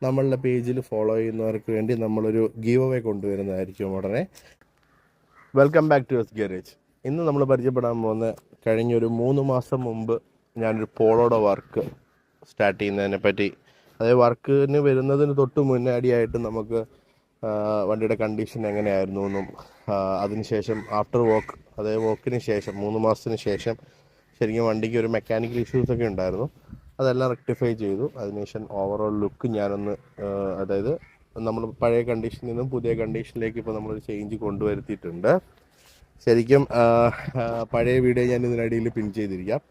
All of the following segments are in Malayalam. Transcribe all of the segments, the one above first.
നമ്മളുടെ പേജിൽ ഫോളോ ചെയ്യുന്നവർക്ക് വേണ്ടി നമ്മളൊരു ഗീവ് അവേ കൊണ്ടുവരുന്നതായിരിക്കും ഉടനെ. Welcome back to S garage. ഇന്ന് നമ്മൾ പരിചയപ്പെടാൻ പോകുന്ന കഴിഞ്ഞൊരു 3 മാസം മുമ്പ് ഞാനൊരു പോളോയുടെ വർക്ക് സ്റ്റാർട്ട് ചെയ്യുന്നതിനെ പറ്റി. അതായത് വർക്കിന് വരുന്നതിന് തൊട്ട് മുന്നാടിയായിട്ട് നമുക്ക് വണ്ടിയുടെ കണ്ടീഷൻ എങ്ങനെയായിരുന്നു എന്നും അതിനുശേഷം ആഫ്റ്റർ വർക്ക്, അതായത് വർക്കിന് ശേഷം 3 മാസത്തിന് ശേഷം ശരിക്കും വണ്ടിക്ക് ഒരു മെക്കാനിക്കൽ ഇഷ്യൂസൊക്കെ ഉണ്ടായിരുന്നു. അതെല്ലാം റെക്ടിഫൈ ചെയ്തു. അതിനുശേഷം ഓവറോൾ ലുക്ക് ഞാനൊന്ന് അതായത് നമ്മൾ പഴയ കണ്ടീഷനിൽ നിന്നും പുതിയ കണ്ടീഷനിലേക്ക് ഇപ്പോൾ നമ്മളൊരു ചേഞ്ച് കൊണ്ടുവരുത്തിയിട്ടുണ്ട്. ശരിക്കും പഴയ വീഡിയോ ഞാൻ ഇതിനിടയിൽ പിൻ ചെയ്തിരിക്കാം.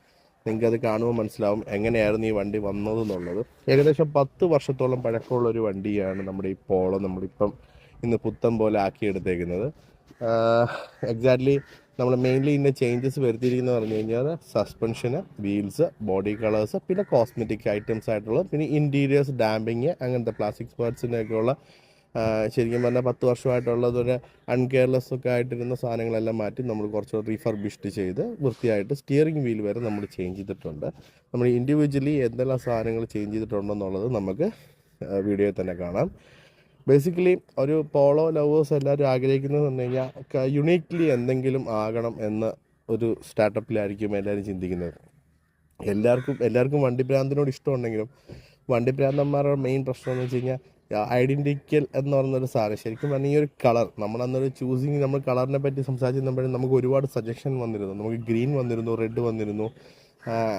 നിങ്ങൾക്കത് കാണുമ്പോൾ മനസ്സിലാവും എങ്ങനെയായിരുന്നു ഈ വണ്ടി വന്നതെന്നുള്ളത്. ഏകദേശം 10 വർഷത്തോളം പഴക്കമുള്ളൊരു വണ്ടിയാണ് നമ്മുടെ ഈ പോളോ നമ്മളിപ്പം ഇന്ന് പുത്തൻ പോലെ ആക്കിയെടുത്തേക്കുന്നത്. എക്സാക്ട്ലി നമ്മൾ മെയിൻലി ഇന്ന ചേഞ്ചസ് വരുത്തിയിരിക്കുന്നത് പറഞ്ഞു കഴിഞ്ഞാൽ സസ്പെൻഷന്, വീൽസ്, ബോഡി കളേഴ്സ്, പിന്നെ കോസ്മെറ്റിക് ഐറ്റംസ് ആയിട്ടുള്ള, പിന്നെ ഇൻറ്റീരിയേഴ്സ്, ഡാമ്പിങ്, അങ്ങനത്തെ പ്ലാസ്റ്റിക് സ്പേർട്സിനൊക്കെയുള്ള ശരിക്കും പറഞ്ഞാൽ 10 വർഷമായിട്ടുള്ളതൊരു അൺകെയർലെസ് ഒക്കെ ആയിട്ടിരുന്ന സാധനങ്ങളെല്ലാം മാറ്റി നമ്മൾ കുറച്ചുകൂടെ റീഫർബിഷ്ഡ് ചെയ്ത് വൃത്തിയായിട്ട് സ്റ്റിയറിംഗ് വീൽ വരെ നമ്മൾ ചേഞ്ച് ചെയ്തിട്ടുണ്ട്. നമ്മൾ ഇൻഡിവിജ്വലി എന്തെല്ലാം സാധനങ്ങൾ ചേഞ്ച് ചെയ്തിട്ടുണ്ടെന്നുള്ളത് നമുക്ക് വീഡിയോയിൽ തന്നെ കാണാം. ബേസിക്കലി ഒരു പോളോ ലവേഴ്സ് എല്ലാവരും ആഗ്രഹിക്കുന്നത് പറഞ്ഞു കഴിഞ്ഞാൽ യുണീക്ലി എന്തെങ്കിലും ആകണം എന്ന ഒരു സ്റ്റാർട്ടപ്പിലായിരിക്കും എല്ലാവരും ചിന്തിക്കുന്നത്. എല്ലാവർക്കും വണ്ടിഭ്രാന്തിനോട് ഇഷ്ടമുണ്ടെങ്കിലും വണ്ടിഭ്രാന്തന്മാരുടെ മെയിൻ പ്രശ്നം എന്ന് വെച്ച് കഴിഞ്ഞാൽ ഐഡൻറ്റിക്കൽ എന്ന് പറയുന്നൊരു സാധനം. ശരിക്കും പറഞ്ഞാൽ ഈ ഒരു കളർ നമ്മളന്നൊരു ചൂസിങ്, നമ്മൾ കളറിനെ പറ്റി സംസാരിച്ചിരുന്നപ്പോഴും നമുക്ക് ഒരുപാട് സജഷൻ വന്നിരുന്നു. നമുക്ക് ഗ്രീൻ വന്നിരുന്നു, റെഡ് വന്നിരുന്നു,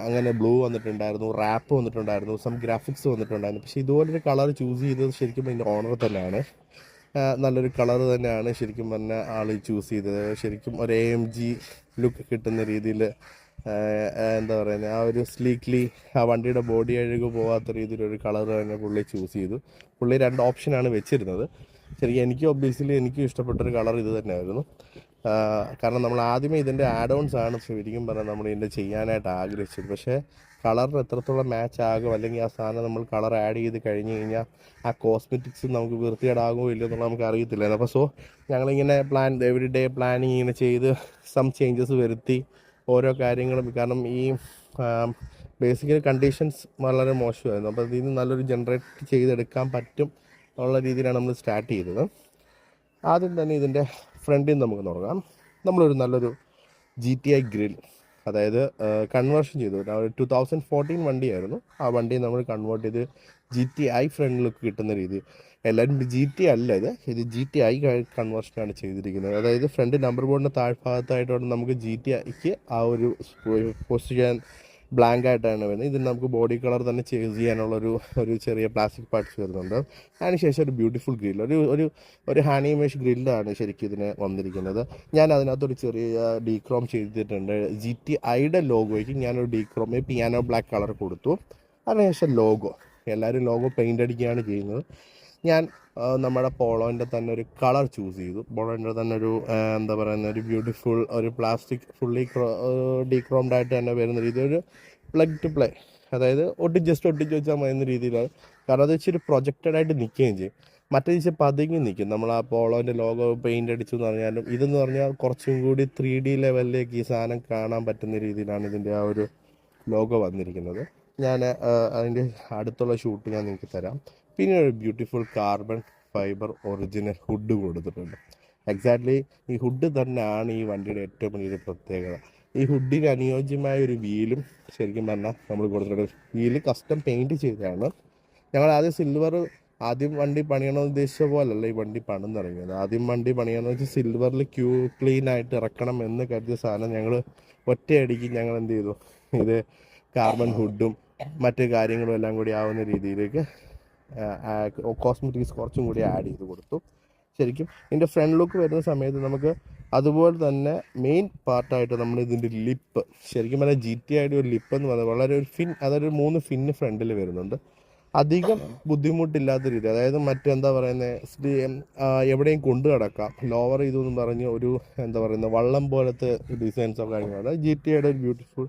അങ്ങനെ ബ്ലൂ വന്നിട്ടുണ്ടായിരുന്നു, റാപ്പ് വന്നിട്ടുണ്ടായിരുന്നു, സം ഗ്രാഫിക്സ് വന്നിട്ടുണ്ടായിരുന്നു. പക്ഷേ ഇതുപോലൊരു കളർ ചൂസ് ചെയ്തത് ശരിക്കും അതിൻ്റെ ഓണർ തന്നെയാണ്. നല്ലൊരു കളർ തന്നെയാണ് ശരിക്കും പറഞ്ഞാൽ ആൾ ചൂസ് ചെയ്തത്. ശരിക്കും ഒരു AMG ലുക്ക് കിട്ടുന്ന രീതിയിൽ എന്താ പറയുന്നത്, ആ ഒരു സ്ലീക്ക്ലി ആ വണ്ടിയുടെ ബോഡി അഴുകു പോകാത്ത രീതിയിലൊരു കളർ തന്നെ പുള്ളി ചൂസ് ചെയ്തു. പുള്ളി 2 ഓപ്ഷനാണ് വെച്ചിരുന്നത്. ശരിക്കും എനിക്കും ഇഷ്ടപ്പെട്ടൊരു കളർ ഇത് തന്നെയായിരുന്നു. കാരണം നമ്മൾ ആദ്യമേ ഇതിൻ്റെ ആഡ് ഓൺസ് ആണ് ശരിക്കും പറഞ്ഞാൽ നമ്മൾ ഇതിൻ്റെ ചെയ്യാനായിട്ട് ആഗ്രഹിച്ചത്. പക്ഷേ കളറിന് എത്രത്തോളം മാച്ച് ആകും, അല്ലെങ്കിൽ ആ സാധനം നമ്മൾ കളർ ആഡ് ചെയ്ത് കഴിഞ്ഞ് കഴിഞ്ഞാൽ ആ കോസ്മെറ്റിക്സ് നമുക്ക് വൃത്തികേടാകുമോ ഇല്ലയോ എന്നുള്ളത് നമുക്ക് അറിയത്തില്ലായിരുന്നു. അപ്പോൾ ഞങ്ങളിങ്ങനെ എവറി ഡേ പ്ലാനിങ് ഇങ്ങനെ ചെയ്ത് സം ചേഞ്ചസ് വരുത്തി ഓരോ കാര്യങ്ങളും. കാരണം ഈ ബേസിക്കലി കണ്ടീഷൻസ് വളരെ മോശമായിരുന്നു. അപ്പോൾ ഇതിൽ നിന്ന് നല്ലൊരു ജനറേറ്റ് ചെയ്തെടുക്കാൻ പറ്റും എന്നുള്ള രീതിയിലാണ് നമ്മൾ സ്റ്റാർട്ട് ചെയ്തത്. ആദ്യം തന്നെ ഇതിൻ്റെ ഫ്രണ്ടിൽ നമുക്ക് നോക്കാം. നമ്മളൊരു നല്ലൊരു GTI ഗ്രിൽ, അതായത് കൺവേർഷൻ ചെയ്തു. ഒരു 2014 വണ്ടിയായിരുന്നു. ആ വണ്ടി നമ്മൾ കൺവേർട്ട് ചെയ്ത് GTI ഫ്രണ്ട് ലുക്ക് കിട്ടുന്ന രീതി. എല്ലാവരും GT അല്ല, ഇത് GTI കൺവേർഷനാണ് ചെയ്തിരിക്കുന്നത്. അതായത് ഫ്രണ്ട് നമ്പർ ബോർഡിൻ്റെ താഴ്ഭാഗത്തായിട്ടാണ് നമുക്ക് GTIക്ക് ആ ഒരു പൊസിഷൻ ബ്ലാങ്ക് ആയിട്ടാണ് വരുന്നത്. ഇതിന് നമുക്ക് ബോഡി കളർ തന്നെ ചേഞ്ച് ചെയ്യാനുള്ള ഒരു ചെറിയ പ്ലാസ്റ്റിക് പാർട്സ് വരുന്നുണ്ട്. അതിനുശേഷം ഒരു ബ്യൂട്ടിഫുൾ ഗ്രിൽ, ഒരു ഹാനിമേഷ് ഗ്രില്ലാണ് ശരിക്കും ഇതിന് വന്നിരിക്കുന്നത്. ഞാൻ അതിനകത്തൊരു ചെറിയ ഡീക്രോം ചെയ്തിട്ടുണ്ട്. GTIയുടെ ലോഗോയ്ക്ക് ഞാനൊരു ഡീക്രോം പിയാനോ ബ്ലാക്ക് കളർ കൊടുത്തു. അതിനുശേഷം എല്ലാവരും ലോഗോ പെയിൻ്റ് അടിക്കുകയാണ് ചെയ്യുന്നത്. ഞാൻ നമ്മുടെ പോളോൻ്റെ തന്നെ ഒരു കളർ ചൂസ് ചെയ്തു. പോളോൻ്റെ തന്നെ ഒരു എന്താ പറയുന്ന ഒരു ബ്യൂട്ടിഫുൾ ഒരു പ്ലാസ്റ്റിക് ഫുള്ളി ഡീക്രോംഡ് ആയിട്ട് തന്നെ വരുന്ന രീതി, ഒരു പ്ലഗ് ടു പ്ലേ, അതായത് ഒട്ടിച്ച് വെച്ചാൽ മതി രീതിയിലാണ്. കാരണം അത് ഇച്ചിരി പ്രൊജക്റ്റഡ് ആയിട്ട് നിൽക്കുകയും ചെയ്യും. മറ്റേ ഇച്ചിരി പതുങ്ങി നിൽക്കും. നമ്മൾ ആ പോളോൻ്റെ ലോഗോ പെയിൻ്റ് അടിച്ചു എന്ന് പറഞ്ഞാലും ഇതെന്ന് പറഞ്ഞാൽ കുറച്ചും കൂടി 3D ലെവലിലേക്ക് ഈ സാധനം കാണാൻ പറ്റുന്ന രീതിയിലാണ് ഇതിൻ്റെ ആ ഒരു ലോഗോ വന്നിരിക്കുന്നത്. ഞാൻ അതിൻ്റെ അടുത്തുള്ള ഷൂട്ട് ഞാൻ നിങ്ങൾക്ക് തരാം. പിന്നെ ഒരു beautiful carbon fibre original hood കൊടുത്തിട്ടുണ്ട്. എക്സാക്ട്ലി ഈ ഹുഡ് തന്നെയാണ് ഈ വണ്ടിയുടെ ഏറ്റവും വലിയൊരു പ്രത്യേകത. ഈ ഹുഡിന് അനുയോജ്യമായ ഒരു വീലും ശരിക്കും പറഞ്ഞാൽ നമ്മൾ കൊടുത്തിട്ടുണ്ട്. വീല് കസ്റ്റം പെയിൻറ്റ് ചെയ്തതാണ്. ഞങ്ങൾ ആദ്യം വണ്ടി പണിയണമെന്ന് ഉദ്ദേശിച്ച പോലല്ല ഈ വണ്ടി പണിന്ന് തുടങ്ങിയത്. ആദ്യം വണ്ടി പണിയണമെന്ന് വെച്ചാൽ സിൽവറിൽ ക്ലീൻ ആയിട്ട് ഇറക്കണം എന്ന് കരുതിയ സാധനം ഞങ്ങൾ ഒറ്റയടിക്ക് ഞങ്ങൾ എന്ത് ചെയ്തു, ഇത് കാർബൺ ഹുഡും മറ്റു കാര്യങ്ങളും എല്ലാം കൂടി ആവുന്ന രീതിയിലേക്ക് കോസ്മെറ്റിക്സ് കുറച്ചും കൂടി ആഡ് ചെയ്ത് കൊടുത്തു. ശരിക്കും ഇതിൻ്റെ ഫ്രണ്ട് ലുക്ക് വരുന്ന സമയത്ത് നമുക്ക് അതുപോലെ തന്നെ മെയിൻ പാർട്ടായിട്ട് നമ്മൾ ഇതിൻ്റെ ലിപ്പ്, ശരിക്കും പറഞ്ഞാൽ GTIയുടെ ഒരു ലിപ്പ് എന്ന് പറയുന്നത് വളരെ ഒരു അതൊരു 3 ഫിന്ന് ഫ്രണ്ടിൽ വരുന്നുണ്ട്. അധികം ബുദ്ധിമുട്ടില്ലാത്ത രീതി, അതായത് മറ്റെന്താ പറയുന്നത്, എവിടെയും കൊണ്ടു കിടക്കാം, ലോവർ ചെയ്തെന്ന് പറഞ്ഞ് ഒരു എന്താ പറയുന്നത് വള്ളം പോലത്തെ ഡിസൈൻസോ കാര്യങ്ങളോ. GTIയുടെ ഒരു ബ്യൂട്ടിഫുൾ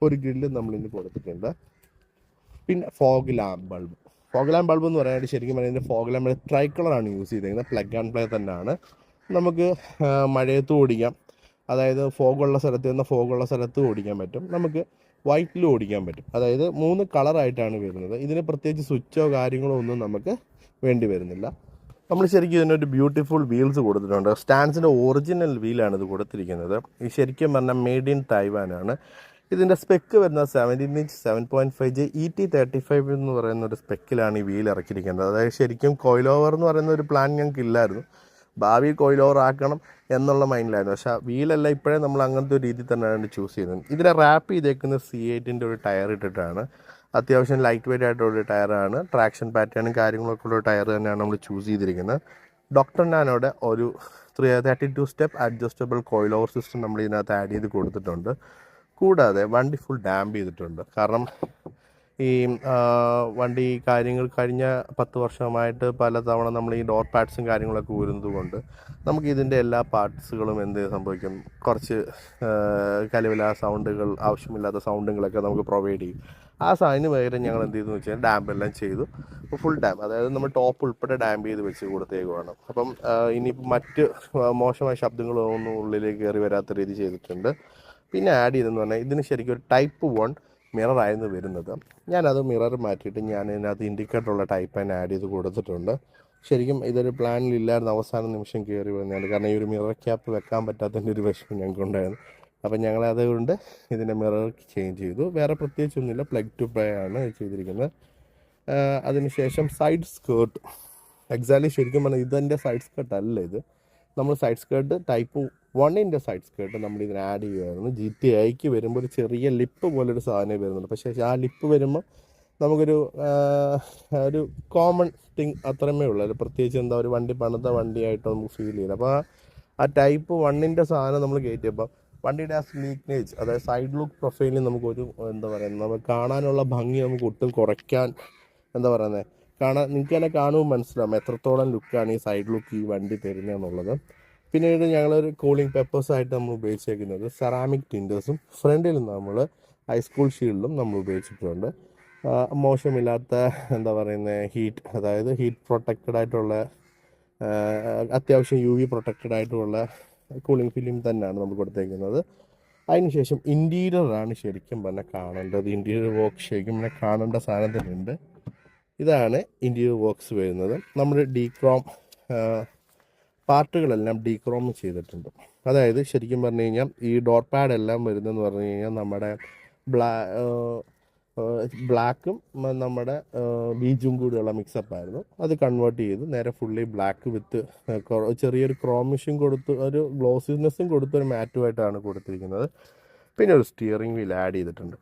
ഒരു ഗ്രില്ല് നമ്മളിന്ന് കൊടുത്തിട്ടുണ്ട്. പിന്നെ ഫോഗ് ലാമ്പ് ബൾബ് എന്ന് പറയാനായിട്ട് ശരിക്കും പറയുന്നത് ഫോഗ് ലാമ്പ് ട്രൈ കളറാണ് യൂസ് ചെയ്തിരിക്കുന്നത്. പ്ലഗ് ആൻഡ് പ്ലേ തന്നെയാണ്. നമുക്ക് മഴയത്ത് ഓടിക്കാം, അതായത് ഫോഗുള്ള സ്ഥലത്ത് ഓടിക്കാൻ പറ്റും. നമുക്ക് വൈറ്റിലും ഓടിക്കാൻ പറ്റും. അതായത് 3 കളറായിട്ടാണ് വരുന്നത്. ഇതിന് പ്രത്യേകിച്ച് സ്വിച്ചോ കാര്യങ്ങളോ ഒന്നും നമുക്ക് വേണ്ടി വരുന്നില്ല. നമ്മൾ ശരിക്കും ഇതിനൊരു ബ്യൂട്ടിഫുൾ വീൽസ് കൊടുത്തിട്ടുണ്ട്. സ്റ്റാൻസിൻ്റെ ഒറിജിനൽ വീലാണ് ഇത് കൊടുത്തിരിക്കുന്നത്. ഈ ശരിക്കും പറഞ്ഞാൽ മെയ്ഡ് ഇൻ തായ്വാനാണ്. ഇതിൻ്റെ സ്പെക്ക് വരുന്നത് 17 ഇഞ്ച് 7.5J ET35 എന്ന് പറയുന്ന ഒരു സ്പെക്കിലാണ് ഈ വീൽ ഇറക്കിയിരിക്കുന്നത്. അതായത് ശരിക്കും കോയിലോവർ എന്ന് പറയുന്ന ഒരു പ്ലാൻ ഞങ്ങൾക്ക് ഇല്ലായിരുന്നു. ഭാവി കോയിലോവർ ആക്കണം എന്നുള്ള മൈൻഡിലായിരുന്നു. പക്ഷേ വീലല്ല, ഇപ്പോഴേ നമ്മൾ അങ്ങനത്തെ ഒരു രീതി തന്നെയാണ് ചൂസ് ചെയ്യുന്നത്. ഇതിനെ റാപ്പ് ചെയ്തേക്കുന്നത് C8-ൻ്റെ ഒരു ടയർ ഇട്ടിട്ടാണ്. അത്യാവശ്യം ലൈറ്റ് വെയിറ്റ് ആയിട്ടുള്ള ടയറാണ്. ട്രാക്ഷൻ പാറ്റേണും കാര്യങ്ങളൊക്കെ ഉള്ള ടയർ തന്നെയാണ് നമ്മൾ ചൂസ് ചെയ്തിരിക്കുന്നത്. ഡോക്ടർ നാനോയുടെ ഒരു 32 സ്റ്റെപ്പ് അഡ്ജസ്റ്റബിൾ കോയിലോവർ സിസ്റ്റം നമ്മൾ ഇതിനകത്ത് ആഡ് ചെയ്ത് കൊടുത്തിട്ടുണ്ട്. കൂടാതെ വണ്ടി ഫുൾ ഡാമ്പ് ചെയ്തിട്ടുണ്ട്. കാരണം ഈ വണ്ടി കാര്യങ്ങൾ കഴിഞ്ഞ 10 വർഷമായിട്ട് പലതവണ നമ്മൾ ഈ ഡോർ പാഡ്സും കാര്യങ്ങളൊക്കെ ഊരുന്നത് കൊണ്ട് നമുക്ക് ഇതിൻ്റെ എല്ലാ പാർട്സുകളും എന്ത് സംഭവിക്കും, കുറച്ച് കലവില സൗണ്ടുകൾ, ആവശ്യമില്ലാത്ത സൗണ്ടുകളൊക്കെ നമുക്ക് പ്രൊവൈഡ് ചെയ്യും. ആ സാധനം പകരം ഞങ്ങൾ എന്ത് ചെയ്തെന്ന് വെച്ചാൽ ഡാമ്പെല്ലാം ചെയ്തു. ഫുൾ ഡാമ്പ്, അതായത് നമ്മൾ ടോപ്പ് ഉൾപ്പെടെ ഡാമ്പ് ചെയ്ത് വെച്ച് കൊടുത്തേക്കുവാണ്. അപ്പം ഇനിയിപ്പോൾ മറ്റ് മോശമായ ശബ്ദങ്ങളൊന്നും ഉള്ളിലേക്ക് കയറി വരാത്ത രീതി ചെയ്തിട്ടുണ്ട്. പിന്നെ ആഡ് ചെയ്തെന്ന് പറഞ്ഞാൽ ഇതിന് ശരിക്കും ഒരു ടൈപ്പ് 1 മിററായിരുന്നു വരുന്നത്. ഞാനത് മിറർ മാറ്റിയിട്ട് ഞാൻ ഇതിനകത്ത് ഇൻഡിക്കേറ്ററുള്ള ടൈപ്പ് തന്നെ ആഡ് ചെയ്ത് കൊടുത്തിട്ടുണ്ട്. ശരിക്കും ഇതൊരു പ്ലാനിലില്ലായിരുന്നു, അവസാന നിമിഷം കയറി വന്നതാണ്. കാരണം ഈ ഒരു മിറർ ക്യാപ്പ് വെക്കാൻ പറ്റാത്തതിൻ്റെ ഒരു വിഷമം ഞങ്ങൾക്കുണ്ടായിരുന്നു. അപ്പം ഞങ്ങൾ അതുകൊണ്ട് ഇതിൻ്റെ മിറർ ചേഞ്ച് ചെയ്തു. വേറെ പ്രത്യേകിച്ചൊന്നുമില്ല, പ്ലഗ് ടു പ്ലേ ആണ് ചെയ്തിരിക്കുന്നത്. അതിനുശേഷം സൈഡ് സ്കേർട്ട്, എക്സാക്ട്ലി ശരിക്കും പറഞ്ഞാൽ ഇതെൻ്റെ സൈഡ് സ്കേർട്ട് അല്ല, ഇത് നമ്മൾ സൈഡ് സ്കേർട്ട് ടൈപ്പ് 1-ൻ്റെ സൈഡ് സ്കേർട്ട് നമ്മൾ ഇതിന് ആഡ് ചെയ്യുമായിരുന്നു. GTIക്ക് വരുമ്പോൾ ഒരു ചെറിയ ലിപ്പ് പോലൊരു സാധനം വരുന്നുണ്ട്. പക്ഷേ ആ ലിപ്പ് വരുമ്പോൾ നമുക്കൊരു ഒരു കോമൺ തിങ് അത്രമേ ഉള്ളൂ. അത് പ്രത്യേകിച്ച് എന്താ ഒരു വണ്ടി പണിത വണ്ടിയായിട്ട് നമുക്ക് ഫീൽ ചെയ്ത്. അപ്പോൾ ആ ടൈപ്പ് 1-ൻ്റെ സാധനം നമ്മൾ കയറ്റിയപ്പോൾ വണ്ടിയുടെ ആ സ്ലീക്നേജ്, അതായത് സൈഡ് ലുക്ക് പ്രൊഫൈലിൽ നമുക്കൊരു എന്താ പറയുന്നത്, നമുക്ക് കാണാനുള്ള ഭംഗി നമുക്ക് ഒട്ടും കുറയ്ക്കാൻ എന്താ പറയുന്നത്, നിങ്ങൾക്ക് തന്നെ കാണുമ്പോൾ മനസ്സിലാവും എത്രത്തോളം ലുക്കാണ് ഈ സൈഡ് ലുക്ക് ഈ വണ്ടി തരുന്നതെന്നുള്ളത്. പിന്നീട് ഞങ്ങളൊരു കൂളിംഗ് പെപ്പേഴ്സായിട്ട് നമ്മൾ ഉപയോഗിച്ചേക്കുന്നത് സെറാമിക് ടിൻഡേഴ്സും ഫ്രണ്ടിൽ നമ്മൾ ഹൈസ്കൂൾ ഷീൽഡും നമ്മൾ ഉപയോഗിച്ചിട്ടുണ്ട്. മോശമില്ലാത്ത എന്താ പറയുന്നത് ഹീറ്റ്, അതായത് ഹീറ്റ് പ്രൊട്ടക്റ്റഡ് ആയിട്ടുള്ള അത്യാവശ്യം UV പ്രൊട്ടക്റ്റഡ് ആയിട്ടുള്ള കൂളിംഗ് ഫിലിം തന്നെയാണ് നമ്മൾ കൊടുത്തേക്കുന്നത്. അതിനുശേഷം ഇൻറ്റീരിയറാണ് ശരിക്കും പറഞ്ഞാൽ കാണേണ്ടത്. ഇൻറ്റീരിയർ വർക്ക് ശരിക്കും പറഞ്ഞാൽ കാണേണ്ട സാധനം തന്നെയുണ്ട്. ഇതാണ് ഇൻറ്റീരിയർ വർക്ക്സ് വരുന്നത്. നമ്മൾ ഡീക്രോം പാർട്ടുകളെല്ലാം ഡീക്രോം ചെയ്തിട്ടുണ്ട്. അതായത് ശരിക്കും പറഞ്ഞു കഴിഞ്ഞാൽ ഈ ഡോർ പാഡ് എല്ലാം വരുന്നതെന്ന് പറഞ്ഞു കഴിഞ്ഞാൽ നമ്മുടെ ബ്ലാക്കും നമ്മുടെ ബീജും കൂടിയുള്ള മിക്സപ്പായിരുന്നു. അത് കൺവേർട്ട് ചെയ്ത് നേരെ ഫുള്ളി ബ്ലാക്ക് വിത്ത് ചെറിയൊരു ക്രോമിഷും കൊടുത്ത് ഒരു ഗ്ലോസിനെസ്സും കൊടുത്ത് ഒരു മാറ്റുമായിട്ടാണ് കൊടുത്തിരിക്കുന്നത്. പിന്നെ ഒരു സ്റ്റിയറിംഗ് വീൽ ആഡ് ചെയ്തിട്ടുണ്ട്.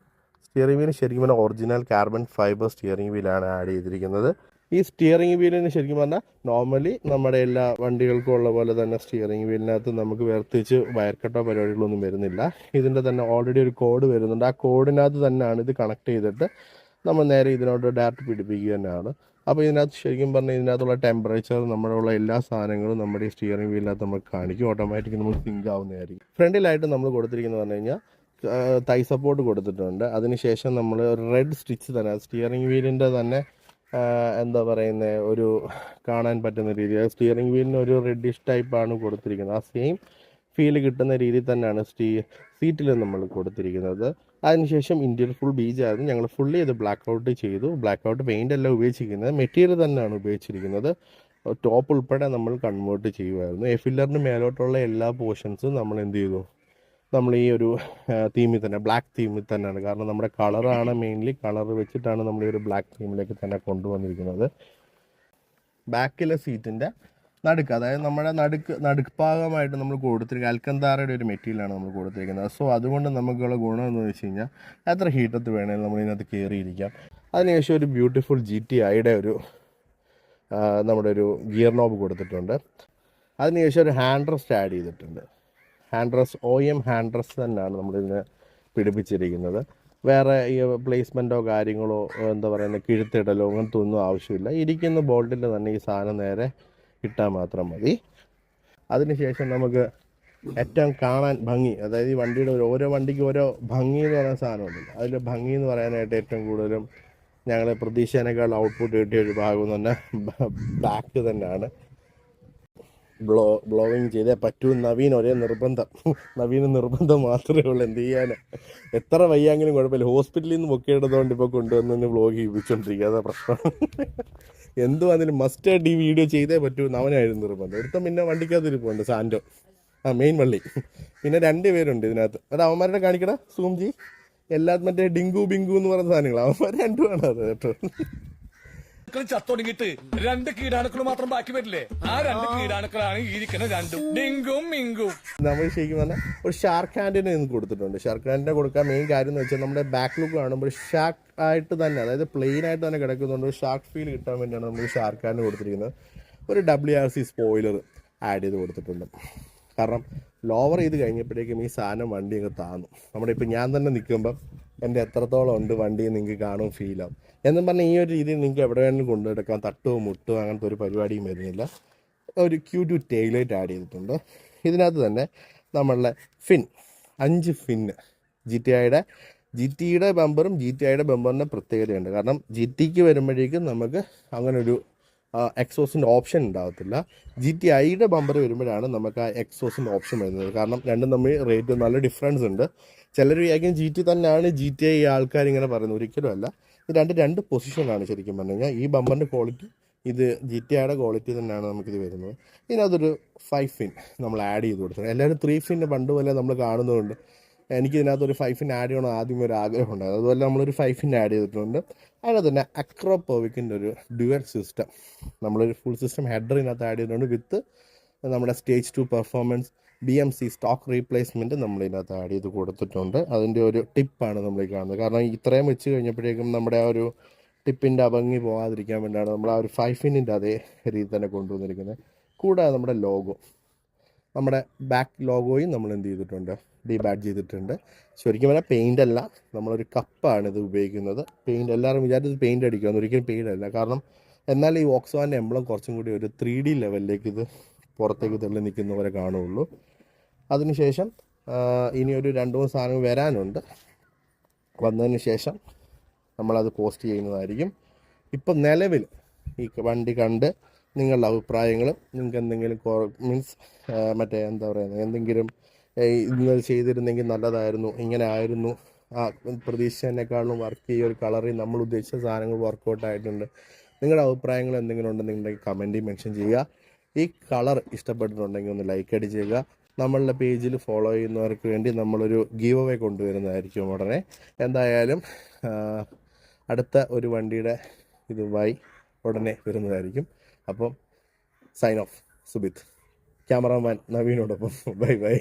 സ്റ്റിയറിംഗ് വീൽ ശരിക്കും പറഞ്ഞാൽ ഒറിജിനൽ കാർബൺ ഫൈബർ സ്റ്റിയറിംഗ് വീലാണ് ആഡ് ചെയ്തിരിക്കുന്നത്. ഈ സ്റ്റിയറിംഗ് വീലിന് ശരിക്കും പറഞ്ഞാൽ നോർമലി നമ്മുടെ എല്ലാ വണ്ടികൾക്കും ഉള്ള പോലെ തന്നെ സ്റ്റിയറിംഗ് വീലിനകത്ത് നമുക്ക് വേർതിരിച്ച് വയർ കട്ടോ പരിപാടികളൊന്നും വരുന്നില്ല. ഇതിൻ്റെ തന്നെ ഓൾറെഡി ഒരു കോഡ് വരുന്നുണ്ട്. ആ കോഡിനകത്ത് തന്നെയാണ് ഇത് കണക്ട് ചെയ്തിട്ട് നമ്മൾ നേരെ ഇതിനോട് ഡയറക്റ്റ് പിടിപ്പിക്കുക തന്നെയാണ്. അപ്പോൾ ഇതിനകത്ത് ശരിക്കും പറഞ്ഞാൽ ഇതിനകത്തുള്ള ടെമ്പറേച്ചർ, നമ്മളുള്ള എല്ലാ സാധനങ്ങളും നമ്മുടെ ഈ സ്റ്റിയറിംഗ് വീലിനകത്ത് നമുക്ക് കാണിക്കും. ഓട്ടോമാറ്റിക് നമുക്ക് സിങ്ക് ആവുന്നതായിരിക്കും. ഫ്രണ്ടിലായിട്ട് നമ്മൾ കൊടുത്തിരിക്കുന്നത് പറഞ്ഞു കഴിഞ്ഞാൽ തൈ സപ്പോർട്ട് കൊടുത്തിട്ടുണ്ട്. അതിനുശേഷം നമ്മൾ റെഡ് സ്റ്റിച്ച് തന്നെ സ്റ്റിയറിംഗ് വീലിൻ്റെ തന്നെ എന്താ പറയുന്നത് ഒരു കാണാൻ പറ്റുന്ന രീതിയിൽ സ്റ്റിയറിംഗ് വീലിന് ഒരു റെഡിഷ് ടൈപ്പാണ് കൊടുത്തിരിക്കുന്നത്. ആ സെയിം ഫീല് കിട്ടുന്ന രീതിയിൽ തന്നെയാണ് സീറ്റിൽ നമ്മൾ കൊടുത്തിരിക്കുന്നത്. അതിനുശേഷം ഇൻറ്റീരിയർ ഫുൾ ബീജായിരുന്നു. ഞങ്ങൾ ഫുള്ളി ഇത് ബ്ലാക്ക് ഔട്ട് ചെയ്തു. ബ്ലാക്ക് ഔട്ട് പെയിൻ്റ് അല്ല ഉപയോഗിച്ചിരിക്കുന്നത്, മെറ്റീരിയൽ തന്നെയാണ് ഉപയോഗിച്ചിരിക്കുന്നത്. ടോപ്പ് ഉൾപ്പെടെ നമ്മൾ കൺവേർട്ട് ചെയ്യുമായിരുന്നു. എഫില്ലറിന് മേലോട്ടുള്ള എല്ലാ പോർഷൻസും നമ്മൾ എന്ത് ചെയ്തു, നമ്മൾ ഈ ഒരു തീമിൽ തന്നെ ബ്ലാക്ക് തീമിൽ തന്നെയാണ്. കാരണം നമ്മുടെ കളറാണ് മെയിൻലി, കളർ വെച്ചിട്ടാണ് നമ്മൾ ഈ ഒരു ബ്ലാക്ക് തീമിലേക്ക് തന്നെ കൊണ്ടുവന്നിരിക്കുന്നത്. ബാക്കിലെ സീറ്റിൻ്റെ നടുക്ക്, അതായത് നമ്മുടെ നടുക്ക് ഭാഗമായിട്ട് നമ്മൾ കൊടുത്തിരിക്കുന്നത് അൽക്കന്താറയുടെ ഒരു മെറ്റീരിയലാണ് നമ്മൾ കൊടുത്തിരിക്കുന്നത്. സോ അതുകൊണ്ട് നമുക്കുള്ള ഗുണം എന്ന് വെച്ച് കഴിഞ്ഞാൽ എത്ര ഹീറ്റത്ത് വേണമെങ്കിലും നമ്മൾ ഇതിനകത്ത് കയറിയിരിക്കാം. അതിനുശേഷം ഒരു ബ്യൂട്ടിഫുൾ GTIയുടെ ഒരു നമ്മുടെ ഒരു ഗിയർ നോബ് കൊടുത്തിട്ടുണ്ട്. അതിനുശേഷം ഒരു ഹാൻഡ് റെസ്റ്റ് ആഡ് ചെയ്തിട്ടുണ്ട്. Hand rest OEM hand rest തന്നെയാണ് നമ്മളിതിന് പിടിപ്പിച്ചിരിക്കുന്നത്. വേറെ ഈ പ്ലേസ്മെൻറ്റോ കാര്യങ്ങളോ എന്താ പറയുന്നത് കിഴുത്തിടലോ അങ്ങനത്തെ ഒന്നും ആവശ്യമില്ല. ഇരിക്കുന്ന ബോൾട്ടിൽ തന്നെ ഈ സാധനം നേരെ ഇട്ടാൽ മാത്രം മതി. അതിനുശേഷം നമുക്ക് ഏറ്റവും കാണാൻ ഭംഗി, അതായത് ഈ വണ്ടിയുടെ ഓരോ വണ്ടിക്ക് ഓരോ ഭംഗി എന്ന് പറയുന്ന സാധനമുണ്ടല്ലോ, അതിൽ ഭംഗി എന്ന് പറയാനായിട്ട് ഏറ്റവും കൂടുതലും ഞങ്ങൾ പ്രതീക്ഷേനേക്കാൾ ഔട്ട്പുട്ട് കിട്ടിയ ഒരു ഭാഗം എന്ന് പറഞ്ഞാൽ ബാക്ക് തന്നെയാണ്. ബ്ലോവിങ് ചെയ്തേ പറ്റൂ. നവീൻ ഒരേ നിർബന്ധം, നവീന് നിർബന്ധം മാത്രമേ ഉള്ളൂ. എന്ത് ചെയ്യാൻ, എത്ര വയ്യാങ്കിലും കുഴപ്പമില്ല. ഹോസ്പിറ്റലിൽ നിന്ന് പൊക്കിയെടുത്തോണ്ട് ഇപ്പോൾ കൊണ്ടുവന്ന് വ്ളോഗ് ചെയ്യിപ്പിച്ചോണ്ടിരിക്കുക. അതാ പ്രശ്നം. എന്തോ അതിന് മസ്റ്റായിട്ട് ഈ വീഡിയോ ചെയ്തേ പറ്റൂ എന്ന് അവനായിരുന്നു നിർബന്ധം. ഒരുത്തം പിന്നെ വണ്ടിക്കകത്തിരിപ്പുണ്ട്, സാൻഡോ, മെയിൻ വള്ളി. പിന്നെ 2 പേരുണ്ട് ഇതിനകത്ത്. അത് അവന്മാരുടെ കാണിക്കടാ സൂംജി. എല്ലാത്തും മറ്റേ ഡിങ്കു ബിങ്കു എന്ന് പറയുന്ന സാധനങ്ങൾ, അവന്മാർ 2 ആണ് അത് കേട്ടോ. ചത്തൊടുങ്ങിട്ട് 2 കീടാണുക്കൾ മാത്രം ബാക്കി വരില്ലേ? ആ 2 കീടാണുക്കളാണ് ഇരിക്കുന്ന 2 ഡിങ്കും മിങ്കും. നമ്മൾ ശരിക്കും പറഞ്ഞാൽ ഒരു ഷാർക്ക് ഹാൻഡിനെ ഇന്ന് കൊടുത്തിട്ടുണ്ട്. ഷാർക്ക് ഹാൻഡിനെ കൊടുക്കാൻ മെയിൻ കാര്യം എന്ന് വെച്ചാൽ നമ്മുടെ ബാക്ക് ലുക്ക് കാണുമ്പോൾ ഷാർക്ക് ആയിട്ട് തന്നെ, അതായത് പ്ലെയിൻ ആയിട്ട് തന്നെ കിടക്കുന്നുണ്ട്. ഷാർക്ക് ഫീൽ കിട്ടാൻ വേണ്ടിയാണ് നമ്മൾ ഷാർക്ക് ഹാൻഡ് കൊടുത്തിരിക്കുന്നത്. ഒരു WRC സ്പോയിലർ ആഡ് ചെയ്ത് കൊടുത്തിട്ടുണ്ട്. കാരണം ലോവർ ചെയ്ത് കഴിഞ്ഞപ്പോഴേക്കും ഈ സാധനം വണ്ടി അങ്ങ് താന്നു. നമ്മുടെ ഇപ്പം ഞാൻ തന്നെ നിൽക്കുമ്പം എൻ്റെ എത്രത്തോളം ഉണ്ട് വണ്ടി നിങ്ങൾക്ക് കാണും, ഫീലാവും. എന്നും പറഞ്ഞാൽ ഈ ഒരു രീതിയിൽ നിങ്ങൾക്ക് എവിടെ വേണമെങ്കിലും കൊണ്ടുനടക്കാം. തട്ടോ മുട്ടോ അങ്ങനത്തെ ഒരു പരിപാടിയും വരുന്നില്ല. ഒരു ക്യൂട്ട് ടെയിലൈറ്റ് ആഡ് ചെയ്തിട്ടുണ്ട്. ഇതിനകത്ത് തന്നെ നമ്മളുടെ ഫിൻ 5 ഫിന്ന് GTയുടെ ബമ്പറും GTIയുടെ ബമ്പറിൻ്റെ പ്രത്യേകതയുണ്ട്. കാരണം GTക്ക് വരുമ്പോഴേക്കും നമുക്ക് അങ്ങനൊരു എക്സോസിൻ്റെ ഓപ്ഷൻ ഉണ്ടാകത്തില്ല. GTIയുടെ ബമ്പർ വരുമ്പോഴാണ് നമുക്ക് ആ എക്സോസിൻ്റെ ഓപ്ഷൻ വരുന്നത്. കാരണം രണ്ടും തമ്മിൽ റേറ്റ് നല്ല ഡിഫറൻസ് ഉണ്ട്. ചിലർ വിചാരിക്കും GT തന്നെയാണ് GTI ആൾക്കാർ ഇങ്ങനെ പറയുന്നത്. ഒരിക്കലും അല്ല. ഇത് രണ്ട് പൊസിഷനാണ് ശരിക്കും പറഞ്ഞു കഴിഞ്ഞാൽ. ഈ ബമ്പറിൻ്റെ ക്വാളിറ്റി, ഇത് GTIയുടെ ക്വാളിറ്റി തന്നെയാണ് നമുക്കിത് വരുന്നത്. ഇതിനകത്തൊരു 5 ഫിൻ നമ്മൾ ആഡ് ചെയ്ത് കൊടുത്തിട്ടുണ്ട്. എല്ലാവരും 3 ഫിൻ പണ്ട് പോലെ നമ്മൾ കാണുന്നതുകൊണ്ട് എനിക്കിതിനകത്തൊരു 5 ഫിൻ ആഡ് ചെയ്യണം ആദ്യം ഒരു ആഗ്രഹം ഉണ്ടായിരുന്നു. അതുപോലെ നമ്മളൊരു 5 ഫിൻ ആഡ് ചെയ്തിട്ടുണ്ട്. അതിനകത്ത് തന്നെ അക്രോപെർവിക്കിൻ്റെ ഒരു ഡ്യുവൽ സിസ്റ്റം, നമ്മളൊരു ഫുൾ സിസ്റ്റം ഹെഡർ ഇതിനകത്ത് ആഡ് ചെയ്തിട്ടുണ്ട്. വിത്ത് നമ്മുടെ stage 2 performance BMC stock replacement നമ്മൾ ഇതിനകത്ത് ആഡ് ചെയ്ത് കൊടുത്തിട്ടുണ്ട്. അതിൻ്റെ ഒരു ടിപ്പാണ് നമ്മൾ ഈ കാണുന്നത്. കാരണം ഇത്രയും വെച്ച് കഴിഞ്ഞപ്പോഴേക്കും നമ്മുടെ ആ ഒരു ടിപ്പിൻ്റെ അഭംഗി പോകാതിരിക്കാൻ വേണ്ടിയാണ് നമ്മൾ ആ ഒരു 5 ഫിന്നിൻ്റെ അതേ രീതി തന്നെ കൊണ്ടുവന്നിരിക്കുന്നത്. കൂടാതെ നമ്മുടെ ലോഗോ, നമ്മുടെ ബാക്ക് ലോഗോയും നമ്മൾ എന്ത് ചെയ്തിട്ടുണ്ട്, ഡീബാഡ് ചെയ്തിട്ടുണ്ട്. ശരിക്കും പറഞ്ഞാൽ പെയിൻ്റ് അല്ല, നമ്മളൊരു കപ്പാണ് ഇത് ഉപയോഗിക്കുന്നത്. പെയിൻ്റ് എല്ലാവരും വിചാരിച്ചത് പെയിൻ്റ് അടിക്കുമെന്ന്, ഒരിക്കലും പെയിൻ്റ് അല്ല. കാരണം എന്നാൽ ഈ വോക്സ്വാഗൻ്റെ എംബ്ലം കുറച്ചും കൂടി ഒരു 3D ലെവലിലേക്ക് ഇത് പുറത്തേക്ക് തള്ളി നിൽക്കുന്ന പോലെ കാണുള്ളൂ. അതിനുശേഷം ഇനിയൊരു 2-3 സാധനങ്ങൾ വരാനുണ്ട്. വന്നതിന് ശേഷം നമ്മളത് പോസ്റ്റ് ചെയ്യുന്നതായിരിക്കും. ഇപ്പം നിലവിൽ ഈ വണ്ടി കണ്ട് നിങ്ങളുടെ അഭിപ്രായങ്ങളും, നിങ്ങൾക്ക് എന്തെങ്കിലും മീൻസ് മറ്റേ എന്താ പറയുന്നത്, എന്തെങ്കിലും ഇന്നത് ചെയ്തിരുന്നെങ്കിൽ നല്ലതായിരുന്നു, ഇങ്ങനെ ആയിരുന്നു, ആ പ്രതീക്ഷിച്ചതിനേക്കാളും വർക്ക് ഈ ഒരു കളറിൽ നമ്മൾ ഉദ്ദേശിച്ച സാധനങ്ങൾ വർക്കൗട്ട് ആയിട്ടുണ്ട്, നിങ്ങളുടെ അഭിപ്രായങ്ങൾ എന്തെങ്കിലും ഉണ്ടെന്നുണ്ടെങ്കിൽ കമൻറ്റിൽ മെൻഷൻ ചെയ്യുക. ഈ കളർ ഇഷ്ടപ്പെട്ടിട്ടുണ്ടെങ്കിൽ ഒന്ന് ലൈക്ക് അടിച്ചേക്കുക. നമ്മളുടെ പേജിൽ ഫോളോ ചെയ്യുന്നവർക്ക് വേണ്ടി നമ്മളൊരു ഗീവ് അവേ കൊണ്ടുവരുന്നതായിരിക്കും ഉടനെ. എന്തായാലും അടുത്ത ഒരു വണ്ടിയുടെ ഇതുമായി ഉടനെ വരുന്നതായിരിക്കും. അപ്പം സൈൻ ഓഫ്. സുബിത്ത്, ക്യാമറാമാൻ നവീനോടൊപ്പം. Bye by.